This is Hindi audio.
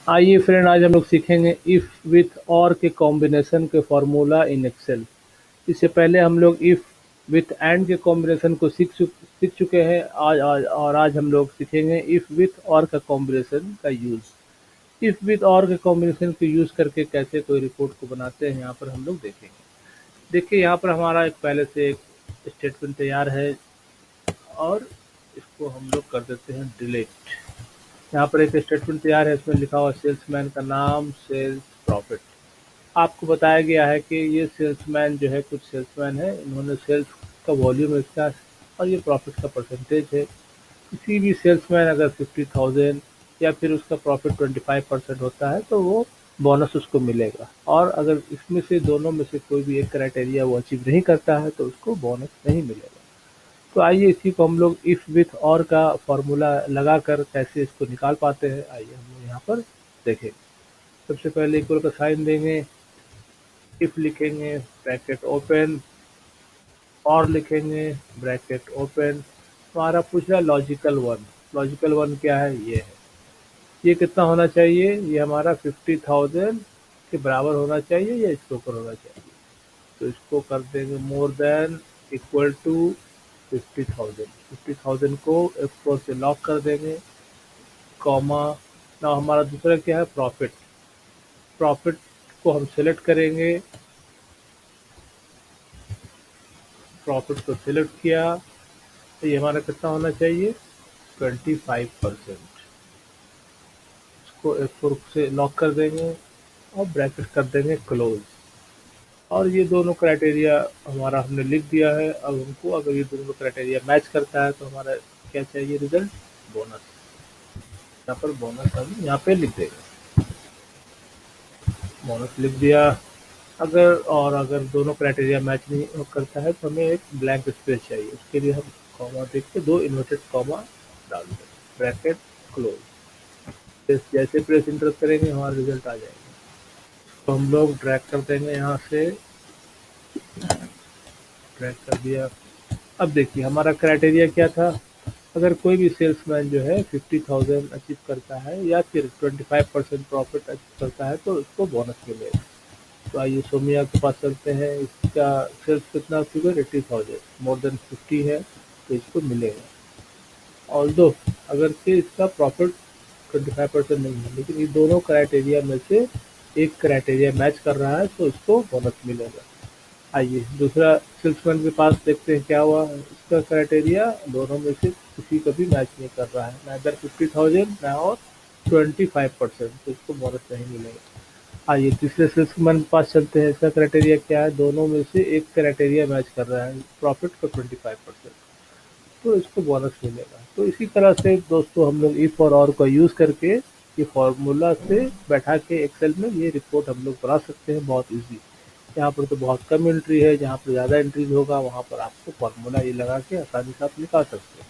आइए फ्रेंड, आज हम लोग सीखेंगे इफ विथ और के कॉम्बिनेशन के फॉर्मूला इन एक्सेल। इससे पहले हम लोग इफ विथ एंड के कॉम्बिनेशन को सीख चुके हैं। आज हम लोग सीखेंगे इफ विथ और का कॉम्बिनेशन का यूज। इफ विथ और के कॉम्बिनेशन को यूज करके कैसे कोई रिपोर्ट को बनाते हैं, यहाँ पर हम लोग देखेंगे। देखिए, यहाँ पर हमारा एक पहले से एक स्टेटमेंट तैयार है और इसको हम लोग कर देते हैं डिलीट। यहाँ पर एक स्टेटमेंट तैयार है, इसमें लिखा हुआ सेल्समैन का नाम, सेल्स, प्रॉफिट। आपको बताया गया है कि ये सेल्समैन जो है, कुछ सेल्समैन है, इन्होंने सेल्स का वॉल्यूम इसका और ये प्रॉफिट का परसेंटेज है। किसी भी सेल्समैन अगर 50,000 या फिर उसका प्रॉफिट 25% होता है तो वो बोनस उसको मिलेगा, और अगर इसमें से दोनों में से कोई भी एक क्राइटेरिया वो अचीव नहीं करता है तो उसको बोनस नहीं मिलेगा। तो आइए इसी को हम लोग इफ विथ और का फॉर्मूला लगाकर कैसे इसको निकाल पाते हैं, आइए हम लोग यहाँ पर देखें। सबसे पहले इक्वल का साइन देंगे, इफ लिखेंगे, ब्रैकेट ओपन, और लिखेंगे, ब्रैकेट ओपन। हमारा पूछ रहा है लॉजिकल वन। लॉजिकल वन क्या है? ये है। ये कितना होना चाहिए? ये हमारा 50,000 के बराबर होना चाहिए या इसके ऊपर होना चाहिए। तो इसको कर देंगे मोर देन इक्वल टू 50,000। 50,000 को F4 से लॉक कर देंगे, कॉमा। ना हमारा दूसरा क्या है? प्रॉफिट। प्रॉफिट को हम सेलेक्ट करेंगे, प्रॉफिट को सिलेक्ट किया तो ये हमारा कितना होना चाहिए? 25%। इसको F4 से लॉक कर देंगे और ब्रैकेट कर देंगे क्लोज। और ये दोनों क्राइटेरिया हमारा हमने लिख दिया है। अब हमको अगर ये दोनों क्राइटेरिया मैच करता है तो हमारा क्या चाहिए रिजल्ट? बोनस। यहाँ पर बोनस हम यहाँ पे लिख देंगे, बोनस लिख दिया। अगर दोनों क्राइटेरिया मैच नहीं करता है तो हमें एक ब्लैंक स्पेस चाहिए। उसके लिए हम कॉमा देख के दो इन्वर्टेड कॉमा डाल देंगे, ब्रैकेट क्लोज। जैसे प्रेस इंटर करेंगे हमारा रिजल्ट आ जाएगा। तो हम लोग ड्रैग कर देंगे, यहाँ से ड्रैग कर दिया। अब देखिए हमारा क्राइटेरिया क्या था? अगर कोई भी सेल्समैन जो है 50,000 अचीव करता है या फिर 25% प्रॉफिट अचीव करता है तो उसको बोनस मिलेगा। तो आइए सोमिया के पास चलते हैं। इसका सेल्स कितना फिगर? 80,000, मोर देन 50 है तो इसको मिलेगा। ऑल्दो अगर से इसका प्रॉफिट 25% नहीं है, लेकिन ये दोनों क्राइटेरिया में से एक क्राइटेरिया मैच कर रहा है तो इसको बोनस मिलेगा। आइए दूसरा सेल्समैन के पास देखते हैं क्या हुआ। इसका क्राइटेरिया दोनों में से किसी का भी मैच नहीं कर रहा है, ना इधर 50,000 ना और 25%, तो इसको बोनस नहीं मिलेगा। आइए तीसरे सेल्समैन के पास चलते हैं। इसका क्राइटेरिया क्या है? दोनों में से एक क्राइटेरिया मैच कर रहा है, प्रॉफिट का 25%, तो इसको बोनस मिलेगा। तो इसी तरह से दोस्तों हम लोग इफ और का यूज़ करके ये फॉर्मूला से बैठा के एक्सेल में ये रिपोर्ट हम लोग बना सकते हैं बहुत इजी। यहाँ पर तो बहुत कम एंट्री है, जहाँ पर ज़्यादा एंट्रीज होगा वहाँ पर आपको फॉर्मूला ये लगा के आसानी से आप निकाल सकते हैं।